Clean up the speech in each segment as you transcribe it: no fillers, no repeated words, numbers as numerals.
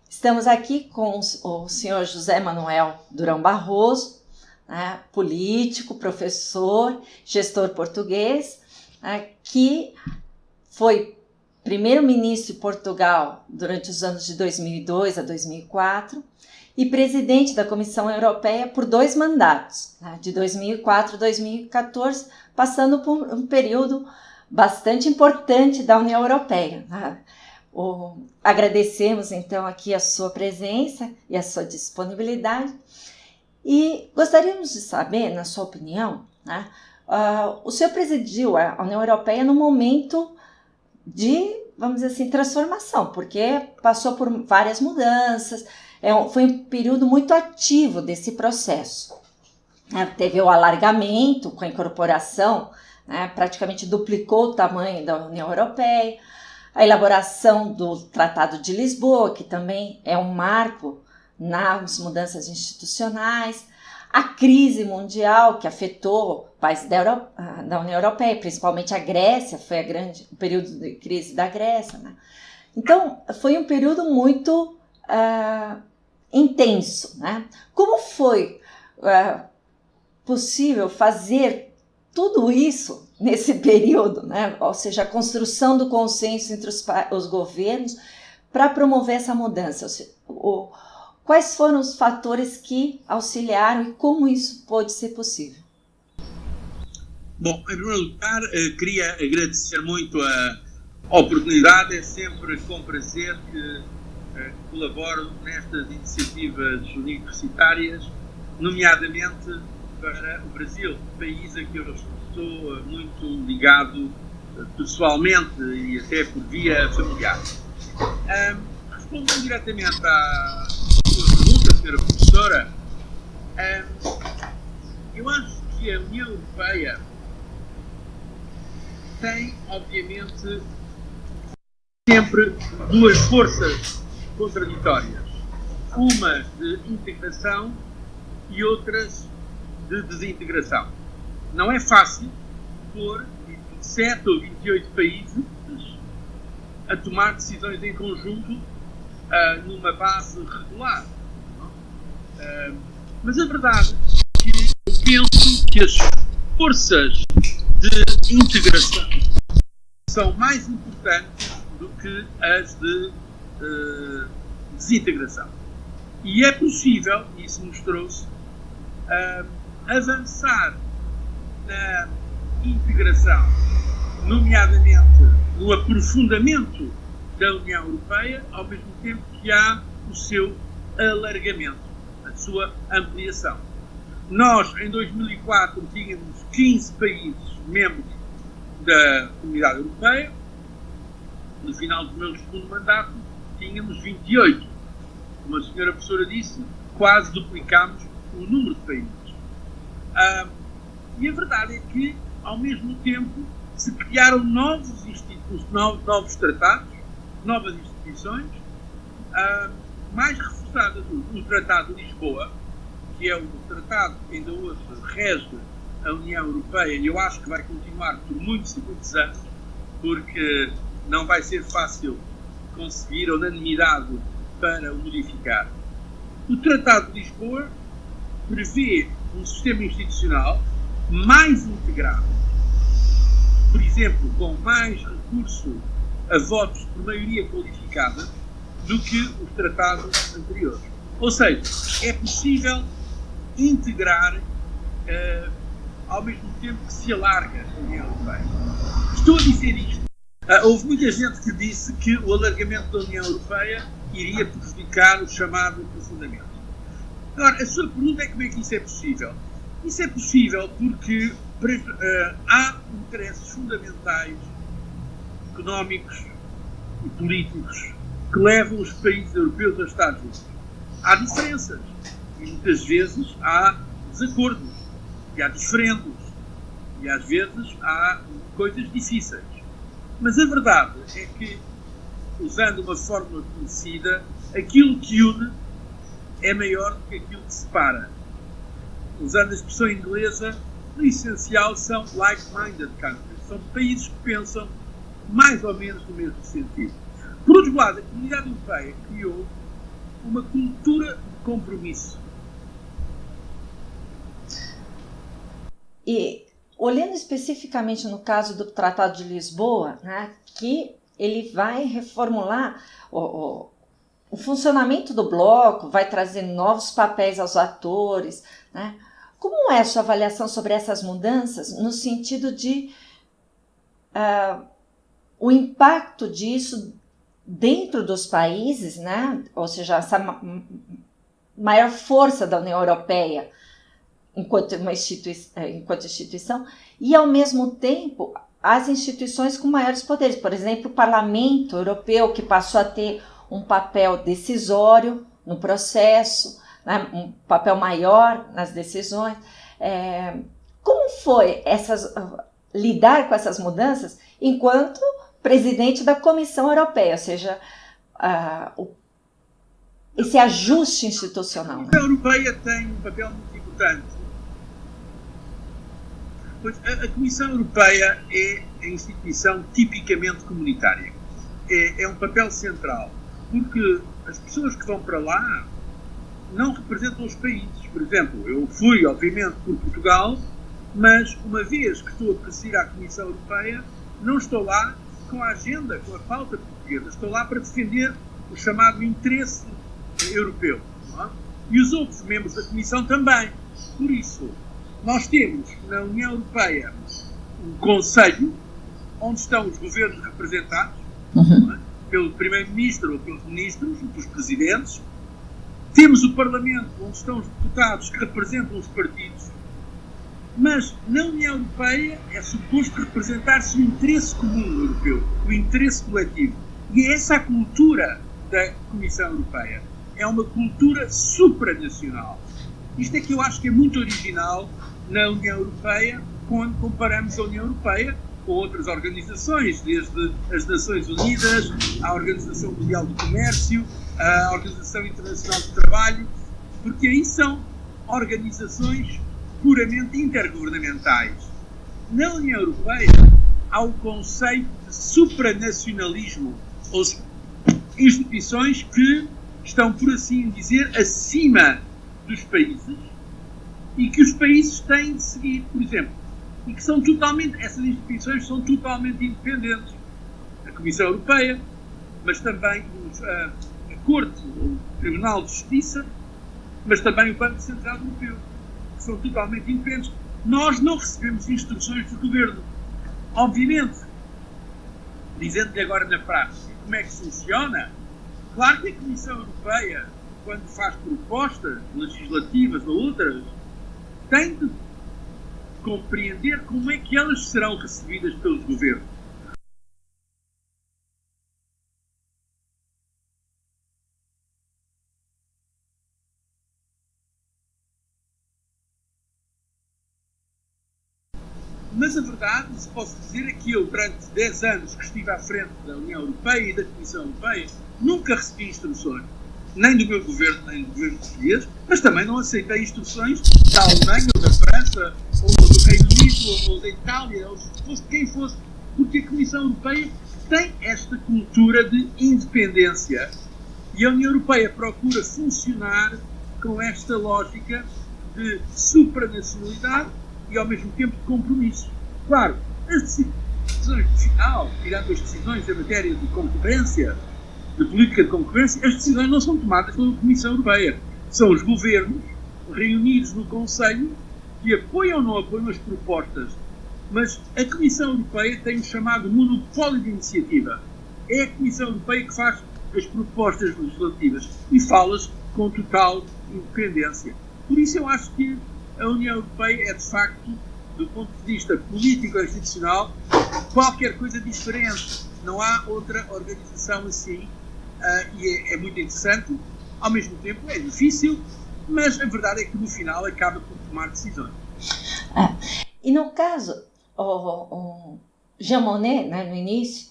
Estamos aqui com o senhor José Manuel Durão Barroso, né, político, professor, gestor português, que foi primeiro-ministro de Portugal durante os anos de 2002 a 2004 e presidente da Comissão Europeia por 2 mandatos, né, de 2004 a 2014, passando por um período bastante importante da União Europeia. Né. Agradecemos então aqui a sua presença e a sua disponibilidade e gostaríamos de saber, na sua opinião, né, o senhor presidiu a União Europeia num momento de, vamos dizer assim, transformação, porque passou por várias mudanças, foi um período muito ativo desse processo. Teve o alargamento com a incorporação, né, praticamente duplicou o tamanho da União Europeia, a elaboração do Tratado de Lisboa, que também é um marco nas mudanças institucionais, a crise mundial que afetou países da União Europeia, principalmente a Grécia, foi o período de crise da Grécia. Né? Então, foi um período muito intenso. Né? Como foi possível fazer tudo isso nesse período, né? Ou seja, a construção do consenso entre os governos para promover essa mudança? Quais foram os fatores que auxiliaram e como isso pode ser possível? Bom, em primeiro lugar, queria agradecer muito a oportunidade. É sempre com prazer que colaboro nestas iniciativas universitárias, nomeadamente para o Brasil, país a que eu estou muito ligado pessoalmente e até por via familiar. Respondendo diretamente à sua pergunta, senhora professora, eu acho que a União Europeia tem, obviamente, sempre duas forças contraditórias, umas de integração e outras de desintegração. Não é fácil pôr 27 ou 28 países a tomar decisões em conjunto numa base regular. Mas a verdade é que eu penso que as forças de integração são mais importantes do que as de desintegração. E é possível, isso mostrou-se, avançar na integração, nomeadamente no aprofundamento da União Europeia, ao mesmo tempo que há o seu alargamento, a sua ampliação. Nós, em 2004, tínhamos 15 países membros da Comunidade Europeia. No final do meu segundo mandato, tínhamos 28. Como a senhora professora disse, quase duplicámos o número de países. E a verdade é que, ao mesmo tempo, se criaram novos tratados, novas instituições, mais reforçadas no Tratado de Lisboa, que é o tratado que ainda hoje rege a União Europeia, e eu acho que vai continuar por muitos e muitos anos, porque não vai ser fácil conseguir a unanimidade para o modificar. O Tratado de Lisboa prevê um sistema institucional mais integrado, por exemplo, com mais recurso a votos por maioria qualificada do que os tratados anteriores. Ou seja, é possível integrar ao mesmo tempo que se alarga a União Europeia. Estou a dizer isto. Houve muita gente que disse que o alargamento da União Europeia iria prejudicar o chamado aprofundamento. Agora, a sua pergunta é como é que isso é possível? Isso é possível porque há interesses fundamentais, económicos e políticos, que levam os países europeus a estar juntos. Há diferenças e muitas vezes há desacordos e há diferendos e às vezes há coisas difíceis. Mas a verdade é que, usando uma fórmula conhecida, aquilo que une é maior do que aquilo que separa. Usando a expressão inglesa, no essencial são like-minded countries. São países que pensam mais ou menos no mesmo sentido. Por outro lado, a Comunidade Europeia criou uma cultura de compromisso. E olhando especificamente no caso do Tratado de Lisboa, né, que ele vai reformular o funcionamento do bloco, vai trazer novos papéis aos atores, né? Como é a sua avaliação sobre essas mudanças no sentido de o impacto disso dentro dos países, né? Ou seja, essa maior força da União Europeia enquanto instituição, e ao mesmo tempo as instituições com maiores poderes, por exemplo, o Parlamento Europeu, que passou a ter um papel decisório no processo, né, um papel maior nas decisões. Como foi lidar com essas mudanças enquanto presidente da Comissão Europeia, ou seja, esse ajuste institucional? A Comissão Europeia tem um papel muito importante. Pois a Comissão Europeia é a instituição tipicamente comunitária. É um papel central, porque as pessoas que vão para lá não representam os países. Por exemplo, eu fui, obviamente, por Portugal, mas uma vez que estou a presidir a Comissão Europeia, não estou lá com a agenda, com a pauta portuguesa. Estou lá para defender o chamado interesse europeu. Não é? E os outros membros da Comissão também. Por isso, nós temos na União Europeia um Conselho onde estão os governos representados pelo Primeiro-Ministro ou pelos ministros, pelos presidentes. Temos o Parlamento onde estão os deputados que representam os partidos. Mas na União Europeia é suposto representar-se o interesse comum europeu, o interesse coletivo. E é essa a cultura da Comissão Europeia. É uma cultura supranacional. Isto é que eu acho que é muito original na União Europeia, quando comparamos a União Europeia com outras organizações, desde as Nações Unidas, a Organização Mundial do Comércio, a Organização Internacional do Trabalho, porque aí são organizações puramente intergovernamentais. Na União Europeia há o conceito de supranacionalismo, ou instituições que estão, por assim dizer, acima dos países e que os países têm de seguir, por exemplo, e que são essas instituições são totalmente independentes. A Comissão Europeia, mas também a Corte, o Tribunal de Justiça, mas também o Banco Central Europeu, que são totalmente independentes. Nós não recebemos instruções do Governo. Obviamente, dizendo-lhe agora na prática como é que funciona, claro que a Comissão Europeia, quando faz propostas legislativas ou outras, tem de compreender como é que elas serão recebidas pelos governos. Mas a verdade, se posso dizer, é que eu, durante 10 anos que estive à frente da União Europeia e da Comissão Europeia, nunca recebi instruções, nem do meu governo, nem do governo português, mas também não aceitei instruções da Alemanha, ou da França, ou do Reino Unido, ou da Itália, ou se fosse quem fosse, porque a Comissão Europeia tem esta cultura de independência. E a União Europeia procura funcionar com esta lógica de supranacionalidade e, ao mesmo tempo, de compromisso. Claro, as decisões de final, tirando as decisões em matéria de concorrência, de política de concorrência, as decisões não são tomadas pela Comissão Europeia. São os governos reunidos no Conselho que apoiam ou não apoiam as propostas. Mas a Comissão Europeia tem o chamado monopólio de iniciativa. É a Comissão Europeia que faz as propostas legislativas e fala-as com total independência. Por isso eu acho que a União Europeia é, de facto, do ponto de vista político e institucional, qualquer coisa diferente. Não há outra organização assim. E é muito interessante. Ao mesmo tempo é difícil, mas a verdade é que no final acaba por tomar decisões. E no caso, o Jean Monnet, né, no início,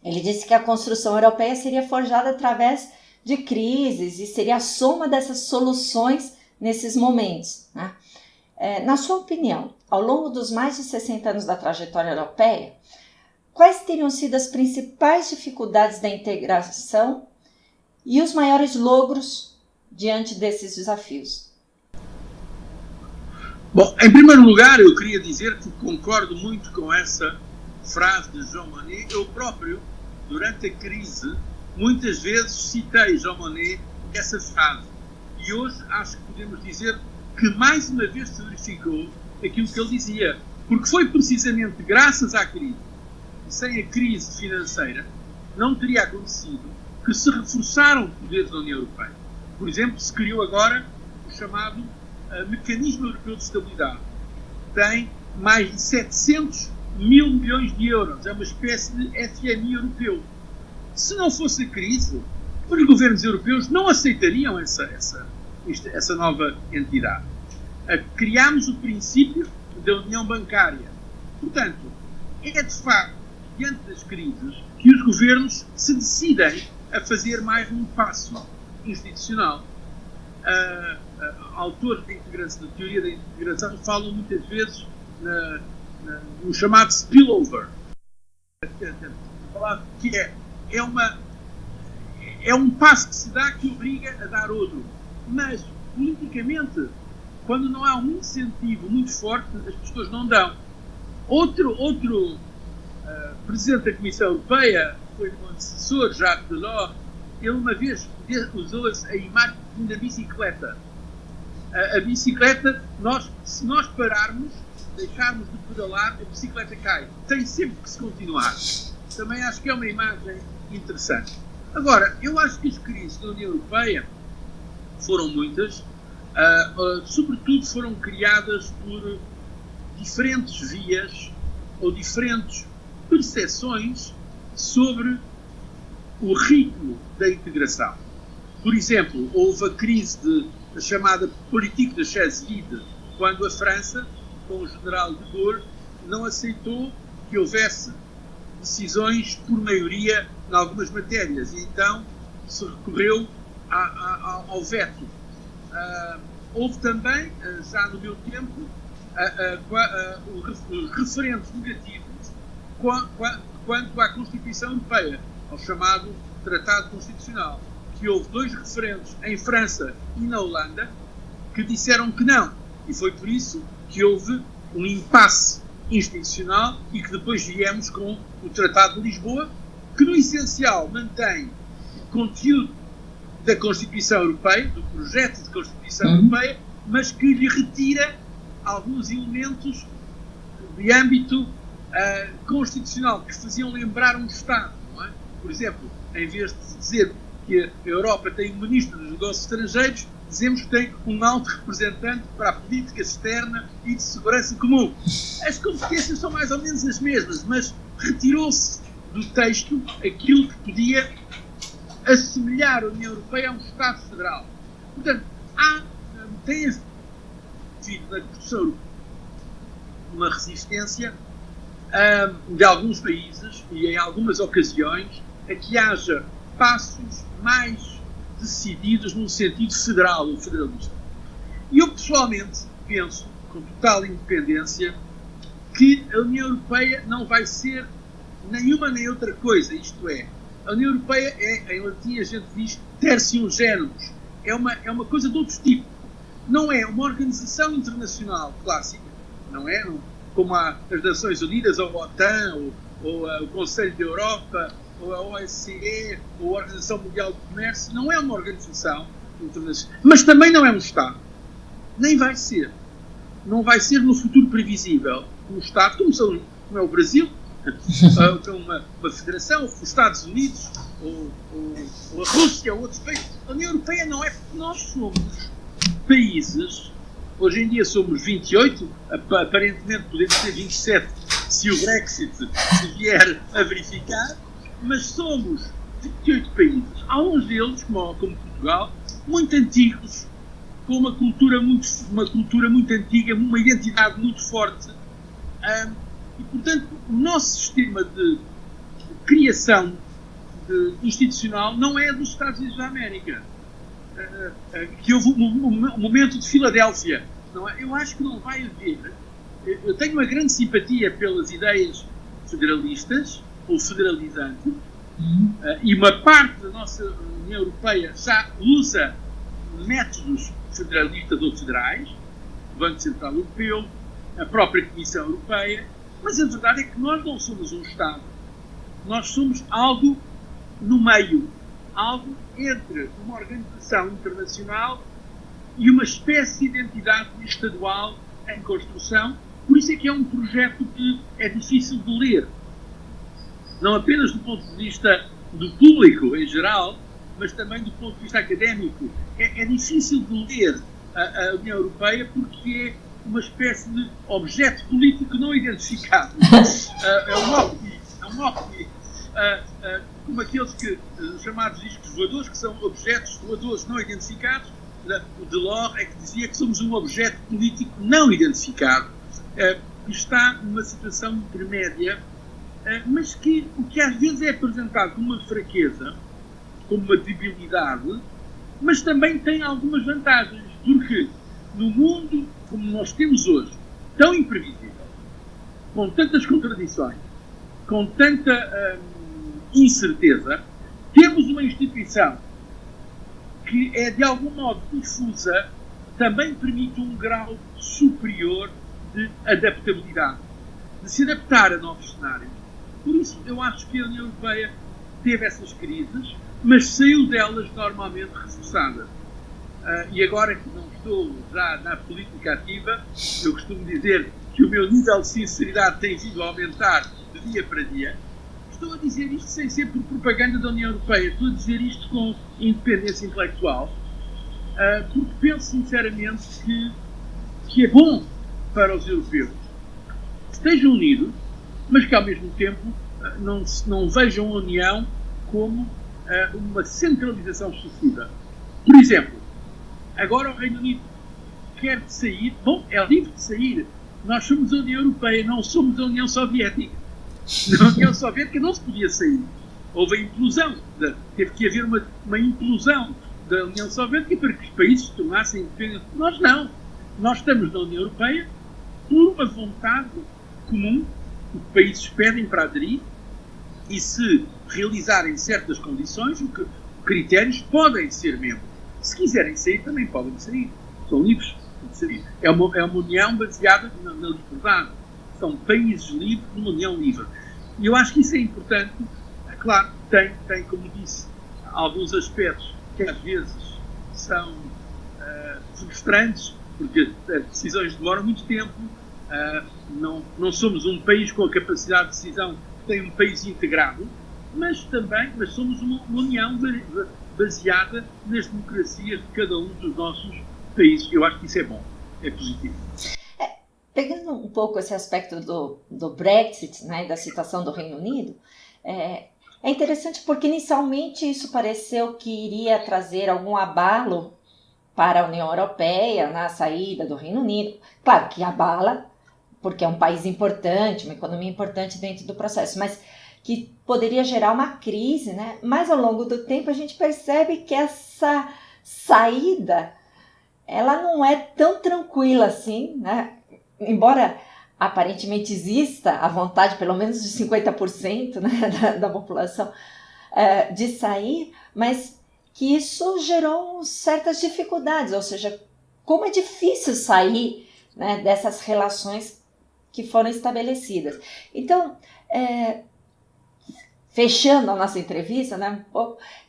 ele disse que a construção europeia seria forjada através de crises e seria a soma dessas soluções nesses momentos, né? Na sua opinião, ao longo dos mais de 60 anos da trajetória europeia, quais teriam sido as principais dificuldades da integração e os maiores logros diante desses desafios? Bom, em primeiro lugar, eu queria dizer que concordo muito com essa frase de Jean Monnet. Eu próprio, durante a crise, muitas vezes citei Jean Monnet essa frase. E hoje acho que podemos dizer que mais uma vez se verificou aquilo que ele dizia. Porque foi precisamente graças à crise, e sem a crise financeira, não teria acontecido que se reforçaram os poderes da União Europeia. Por exemplo, se criou agora o chamado Mecanismo Europeu de Estabilidade. Tem mais de 700 mil milhões de euros. É uma espécie de FMI europeu. Se não fosse a crise, os governos europeus não aceitariam essa nova entidade. Criámos o princípio da União Bancária. Portanto, é de facto diante das crises que os governos se decidem a fazer mais um passo institucional. Autores da teoria da integração falam muitas vezes no chamado spillover, que é um passo que se dá que obriga a dar outro. Mas, politicamente, quando não há um incentivo muito forte, as pessoas não dão. Outro presidente da Comissão Europeia, foi o antecessor, Jacques Delors, ele uma vez usou a imagem da bicicleta. A bicicleta, se nós pararmos, deixarmos de pedalar, a bicicleta cai. Tem sempre que se continuar. Também acho que é uma imagem interessante. Agora, eu acho que as crises da União Europeia foram muitas, sobretudo foram criadas por diferentes vias ou diferentes percepções sobre o ritmo da integração. Por exemplo, houve a crise da chamada politique de chaise vide, quando a França, com o general de Gaulle, não aceitou que houvesse decisões por maioria em algumas matérias, e então se recorreu ao veto. Houve também, já no meu tempo, referendos negativos quanto à Constituição Europeia, ao chamado Tratado Constitucional, que houve 2 referendos em França e na Holanda que disseram que não, e foi por isso que houve um impasse institucional e que depois viemos com o Tratado de Lisboa, que no essencial mantém o conteúdo da Constituição Europeia, do projeto de Constituição Europeia, mas que lhe retira alguns elementos de âmbito constitucional que faziam lembrar um Estado, não é? Por exemplo, em vez de dizer que a Europa tem um ministro dos negócios estrangeiros, dizemos que tem um alto representante para a política externa e de segurança comum. As competências são mais ou menos as mesmas, mas retirou-se do texto aquilo que podia assemelhar a União Europeia a um Estado federal. Portanto, tem havido na discussão uma resistência de alguns países e em algumas ocasiões a que haja passos mais decididos num sentido federal ou federalista. E eu pessoalmente penso, com total independência, que a União Europeia não vai ser nenhuma nem outra coisa, isto é, a União Europeia é, em latim a gente diz, tertium genus, é uma coisa de outro tipo. Não é uma organização internacional clássica, não é? Como as Nações Unidas, ou a OTAN, ou o Conselho da Europa, ou a OSCE, ou a Organização Mundial do Comércio, não é uma organização internacional. Mas também não é um Estado. Nem vai ser. Não vai ser no futuro previsível um Estado, como é o Brasil, uma federação, os Estados Unidos, ou a Rússia, ou outros países. A União Europeia não é, porque nós somos países, hoje em dia somos 28, aparentemente podemos ser 27 se o Brexit se vier a verificar, mas somos 28 países, alguns deles, como Portugal, muito antigos, com uma cultura muito antiga, uma identidade muito forte, e portanto o nosso sistema de criação institucional não é dos Estados Unidos da América, que houve um momento de Filadélfia, não é? Eu acho que não vai haver. Eu tenho uma grande simpatia pelas ideias federalistas ou federalizantes, e uma parte da nossa União União Europeia já usa métodos federalistas ou federais, o Banco Central Europeu, a própria Comissão Europeia, mas a verdade é que nós não somos um Estado. Nós somos algo no meio, algo entre uma organização internacional e uma espécie de entidade estadual em construção. Por isso é que é um projeto que é difícil de ler. Não apenas do ponto de vista do público em geral, mas também do ponto de vista académico. É difícil de ler a União Europeia porque é uma espécie de objeto político não identificado. É um OVNI. Como aqueles chamados discos voadores, que são objetos voadores não identificados. O Delors é que dizia que somos um objeto político não identificado, que está numa situação intermédia, mas que o que às vezes é apresentado como uma fraqueza, como uma debilidade, mas também tem algumas vantagens, porque no mundo como nós temos hoje, tão imprevisível, com tantas contradições, com tanta incerteza, temos uma instituição que é de algum modo difusa, também permite um grau superior de adaptabilidade, de se adaptar a novos cenários. Por isso, eu acho que a União Europeia teve essas crises, mas saiu delas normalmente reforçada. E agora que não estou já na política ativa, eu costumo dizer que o meu nível de sinceridade tem vindo a aumentar de dia para dia. Estou a dizer isto sem ser por propaganda da União Europeia, estou a dizer isto com independência intelectual, porque penso sinceramente que é bom para os europeus que estejam unidos, mas que ao mesmo tempo não vejam a União como uma centralização excessiva. Por exemplo, agora o Reino Unido quer sair, bom, é livre de sair. Nós somos a União Europeia, não somos a União Soviética. Na União Soviética não se podia sair. Houve a implosão, teve que haver uma implosão da União Soviética para que os países se tornassem independentes. Nós não. Nós estamos na União Europeia por uma vontade comum, que os países pedem para aderir, e se realizarem certas condições, critérios, podem ser membros. Se quiserem sair, também podem sair. São livres de sair. É uma união baseada na liberdade. São países livres numa união livre. E eu acho que isso é importante. Claro, tem, como disse, alguns aspectos que às vezes são frustrantes, porque as decisões demoram muito tempo. Não somos um país com a capacidade de decisão que tem um país integrado, mas somos uma união baseada nas democracias de cada um dos nossos países. Eu acho que isso é bom, é positivo. Pegando um pouco esse aspecto do Brexit, né, da situação do Reino Unido, é interessante porque inicialmente isso pareceu que iria trazer algum abalo para a União Europeia na saída do Reino Unido. Claro que abala, porque é um país importante, uma economia importante dentro do processo, mas que poderia gerar uma crise, né? Mas ao longo do tempo a gente percebe que essa saída ela não é tão tranquila assim, né? Embora aparentemente exista a vontade, pelo menos de 50%, né, da população de sair, mas que isso gerou certas dificuldades, ou seja, como é difícil sair, né, dessas relações que foram estabelecidas. Então, fechando a nossa entrevista, né,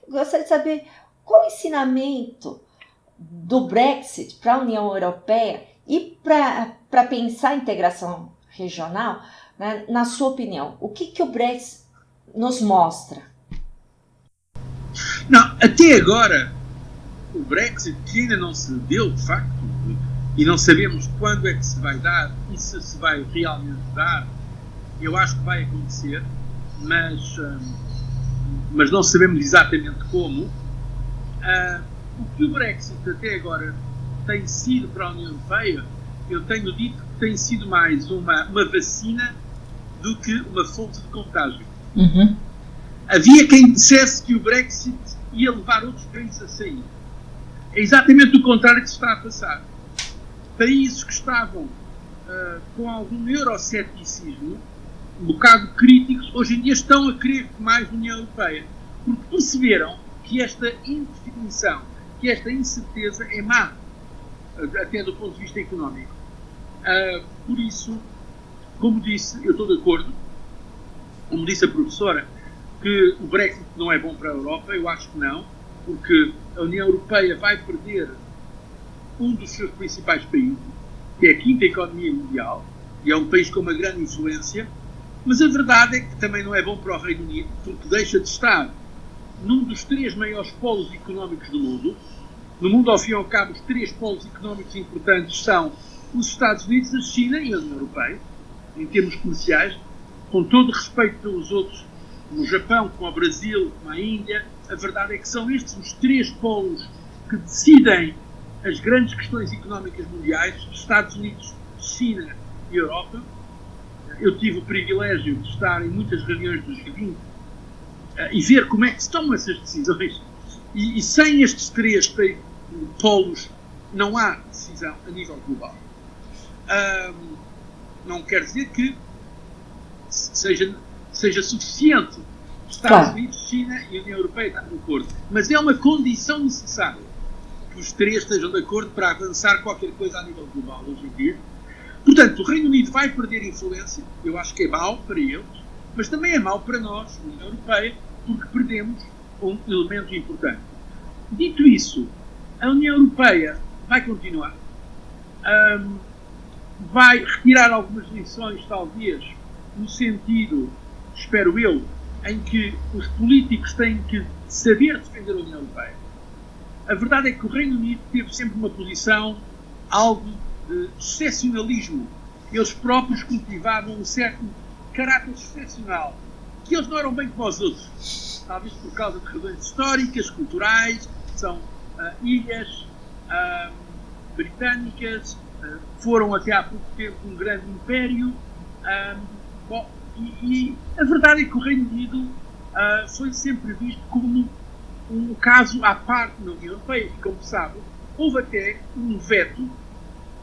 gostaria de saber qual o ensinamento do Brexit para a União Europeia e para pensar a integração regional, né, na sua opinião, o que o Brexit nos mostra? Não, até agora, o Brexit, que ainda não se deu de facto, e não sabemos quando é que se vai dar e se vai realmente dar, eu acho que vai acontecer, mas não sabemos exatamente como. O que o Brexit até agora tem sido para a União Europeia, eu tenho dito que tem sido mais uma vacina do que uma fonte de contágio. Uhum. Havia quem dissesse que o Brexit ia levar outros países a sair. É exatamente o contrário que se está a passar. Países que estavam com algum euroceticismo, um bocado críticos, hoje em dia estão a querer mais União Europeia, porque perceberam que esta indefinição, que esta incerteza é má, até do ponto de vista económico. Por isso, como disse, eu estou de acordo, como disse a professora, que o Brexit não é bom para a Europa. Eu acho que não, porque a União Europeia vai perder um dos seus principais países, que é a quinta economia mundial, e é um país com uma grande influência, mas a verdade é que também não é bom para o Reino Unido, porque deixa de estar num dos 3 maiores polos económicos do mundo. No mundo, ao fim e ao cabo, os 3 polos económicos importantes são os Estados Unidos, a China e a União Europeia, em termos comerciais, com todo respeito pelos outros, como o Japão, como o Brasil, como a Índia. A verdade é que são estes os 3 polos que decidem as grandes questões económicas mundiais: Estados Unidos, China e Europa. Eu tive o privilégio de estar em muitas reuniões dos G20 e ver como é que se tomam essas decisões. E sem estes 3 polos não há decisão a nível global. Não quer dizer que seja suficiente Estados Unidos, China e a União Europeia estar de acordo, mas é uma condição necessária que os 3 estejam de acordo para avançar qualquer coisa a nível global hoje em dia. Portanto, o Reino Unido vai perder influência. Eu acho que é mau para eles, mas também é mau para nós, a União Europeia, porque perdemos um elemento importante. Dito isso, a União Europeia vai continuar, vai retirar algumas lições, talvez, no sentido, espero eu, em que os políticos têm que saber defender a União Europeia. A verdade é que o Reino Unido teve sempre uma posição algo de excepcionalismo. Eles próprios cultivavam um certo caráter excepcional, que eles não eram bem como os outros, talvez por causa de razões históricas, culturais. São ilhas britânicas, foram até há pouco tempo um grande império. E a verdade é que o Reino Unido foi sempre visto como um caso à parte na União Europeia. E, como sabe, houve até um veto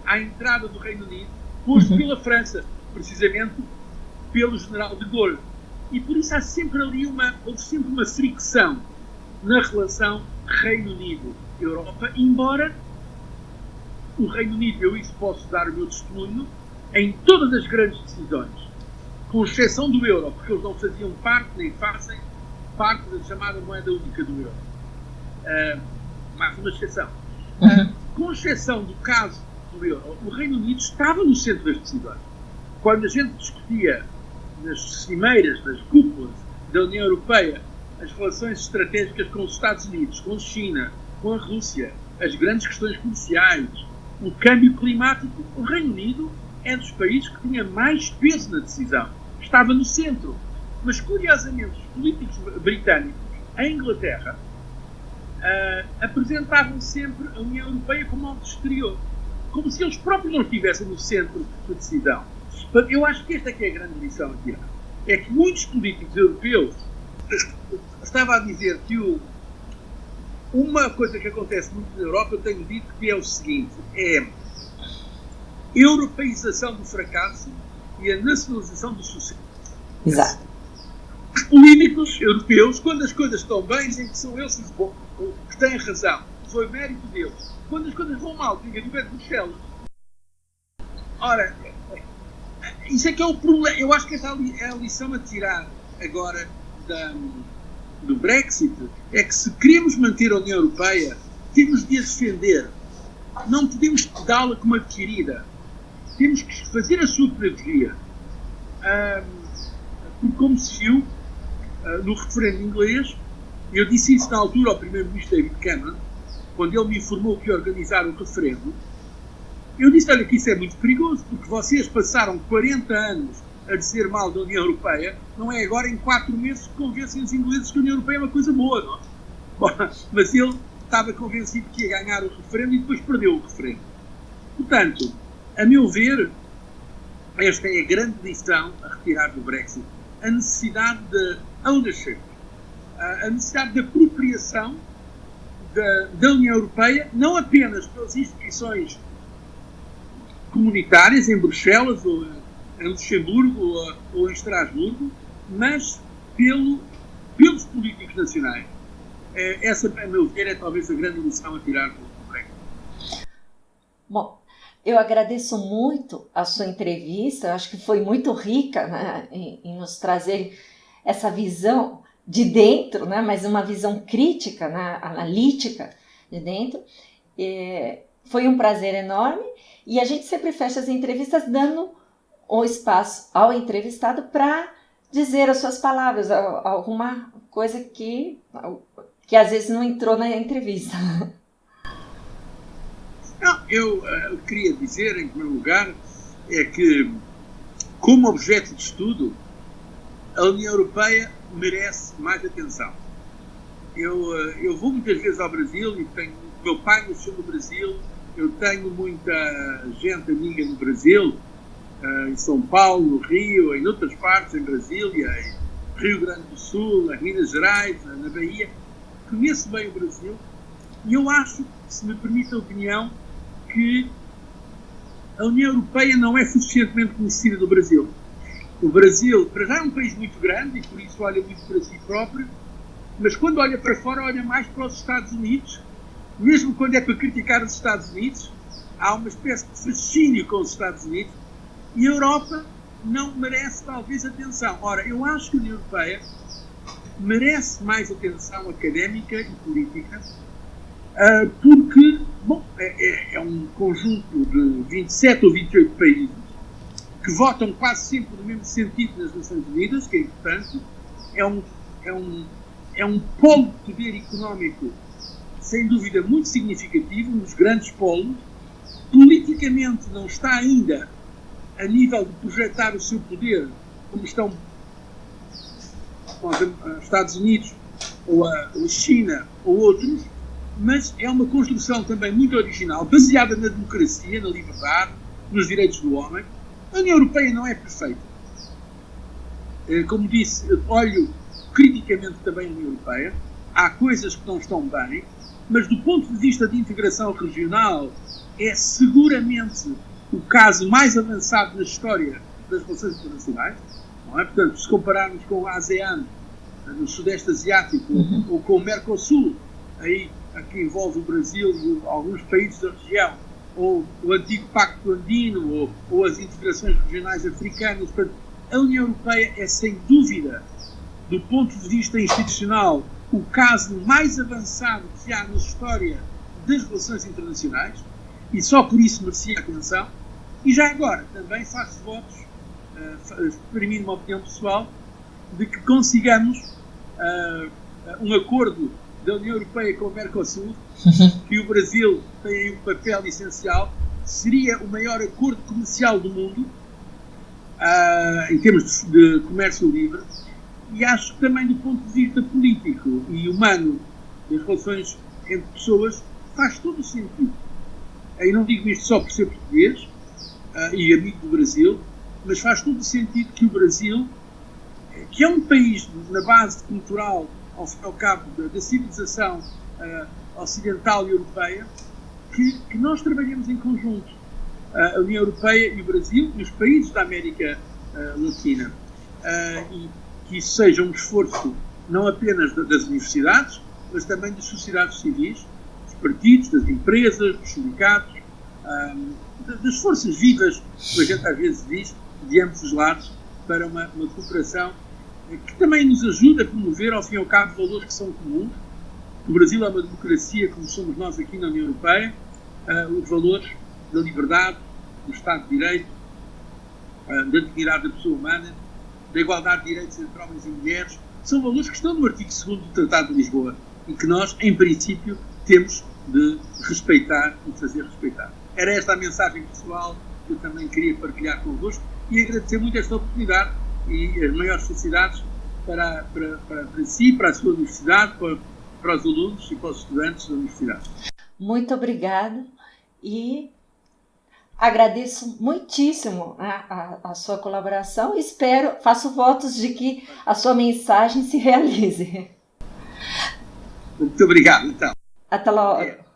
à entrada do Reino Unido posto pela França, precisamente pelo general de Gaulle. E por isso houve sempre uma fricção na relação Reino Unido-Europa, embora o Reino Unido, eu isso posso dar o meu testemunho, em todas as grandes decisões, com exceção do euro, porque eles não faziam parte, nem fazem parte da chamada moeda única do euro. Mais uma exceção. Com exceção do caso do euro, o Reino Unido estava no centro das decisões. Quando a gente discutia nas cimeiras, nas cúpulas da União Europeia, as relações estratégicas com os Estados Unidos, com a China, com a Rússia, as grandes questões comerciais, o câmbio climático, o Reino Unido é dos países que tinha mais peso na decisão. Estava no centro. Mas, curiosamente, os políticos britânicos, em Inglaterra, apresentavam sempre a União Europeia como algo exterior. Como se eles próprios não estivessem no centro da decisão. Eu acho que esta é que é a grande lição aqui. É que muitos políticos europeus, estava a dizer que uma coisa que acontece muito na Europa, eu tenho dito que é o seguinte, é a europeização do fracasso e a nacionalização do sucesso. Exato. Os políticos europeus, quando as coisas estão bem, dizem que são eles que têm razão. Foi mérito deles. Quando as coisas vão mal, diga do de Bruxelas. Ora, isso é que é o problema. Eu acho que esta é a lição a tirar agora do Brexit, é que se queremos manter a União Europeia, temos de a defender. Não podemos dá-la como adquirida. Temos que fazer a sua pedagogia. Porque, como se viu no referendo inglês, eu disse isso na altura ao primeiro-ministro David Cameron, quando ele me informou que ia organizar o referendo. Eu disse, olha, que isso é muito perigoso, porque vocês passaram 40 anos a dizer mal da União Europeia, não é agora em 4 meses que convencem os ingleses que a União Europeia é uma coisa boa, não? Bom, mas ele estava convencido que ia ganhar o referendo e depois perdeu o referendo. Portanto, a meu ver, esta é a grande lição a retirar do Brexit. A necessidade de ownership, a necessidade de apropriação da União Europeia, não apenas pelas instituições comunitárias em Bruxelas ou em Luxemburgo ou em Estrasburgo, mas pelos políticos nacionais. Essa, a meu ver, é talvez a grande lição a tirar do Brexit. Bom, eu agradeço muito a sua entrevista, eu acho que foi muito rica, né, em nos trazer essa visão de dentro, né, mas uma visão crítica, né, analítica de dentro. Foi um prazer enorme e a gente sempre fecha as entrevistas dando o espaço ao entrevistado para dizer as suas palavras, alguma coisa que às vezes não entrou na entrevista. Não, eu queria dizer, em primeiro lugar, é que, como objeto de estudo, a União Europeia merece mais atenção. Eu vou muitas vezes ao Brasil e meu pai nasceu no Brasil, eu tenho muita gente amiga no Brasil, em São Paulo, no Rio, em outras partes, em Brasília, em Rio Grande do Sul, em Minas Gerais, na Bahia. Conheço bem o Brasil e eu acho, se me permite a opinião, que a União Europeia não é suficientemente conhecida do Brasil. O Brasil, para já, é um país muito grande e por isso olha muito para si próprio, mas quando olha para fora, olha mais para os Estados Unidos. Mesmo quando é para criticar os Estados Unidos, há uma espécie de fascínio com os Estados Unidos e a Europa não merece, talvez, atenção. Ora, eu acho que a União Europeia merece mais atenção académica e política, porque, bom, é um conjunto de 27 ou 28 países que votam quase sempre no mesmo sentido nas Nações Unidas, que é importante. É um polo de poder económico, sem dúvida, muito significativo, um dos grandes polos. Politicamente não está ainda a nível de projetar o seu poder, como estão os Estados Unidos, ou a China, ou outros, mas é uma construção também muito original, baseada na democracia, na liberdade, nos direitos do homem. A União Europeia não é perfeita. Como disse, olho criticamente também a União Europeia. Há coisas que não estão bem, mas do ponto de vista de integração regional, é seguramente o caso mais avançado na história das relações internacionais. Não é? Portanto, se compararmos com a ASEAN, no Sudeste Asiático, ou com o Mercosul, aí que envolve o Brasil e alguns países da região, ou o antigo Pacto Andino, ou as integrações regionais africanas. Portanto, a União Europeia é, sem dúvida, do ponto de vista institucional, o caso mais avançado que há na história das relações internacionais, e só por isso merecia atenção. E já agora, também faço votos, exprimindo uma opinião pessoal, de que consigamos um acordo da União Europeia com o Mercosul, que o Brasil tem aí um papel essencial. Seria o maior acordo comercial do mundo, em termos de comércio livre, e acho que também do ponto de vista político e humano, das relações entre pessoas, faz todo o sentido. Eu não digo isto só por ser português e amigo do Brasil, mas faz todo o sentido que o Brasil, que é um país na base cultural, ao cabo da civilização ocidental e europeia, que nós trabalhemos em conjunto, a União Europeia e o Brasil e os países da América Latina, e que isso seja um esforço não apenas das universidades, mas também das sociedades civis, dos partidos, das empresas, dos sindicatos, das forças vivas, que a gente às vezes diz, de ambos os lados, para uma cooperação que também nos ajuda a promover, ao fim e ao cabo, valores que são comuns. O Brasil é uma democracia, como somos nós aqui na União Europeia, os valores da liberdade, do Estado de Direito, da dignidade da pessoa humana, da igualdade de direitos entre homens e mulheres, são valores que estão no artigo 2º do Tratado de Lisboa e que nós, em princípio, temos de respeitar e fazer respeitar. Era esta a mensagem pessoal que eu também queria partilhar convosco e agradecer muito esta oportunidade e as maiores felicidades para si, para a sua universidade, para os alunos e para os estudantes da universidade. Muito obrigada e agradeço muitíssimo a sua colaboração e faço votos de que a sua mensagem se realize. Muito obrigado, então. Até logo.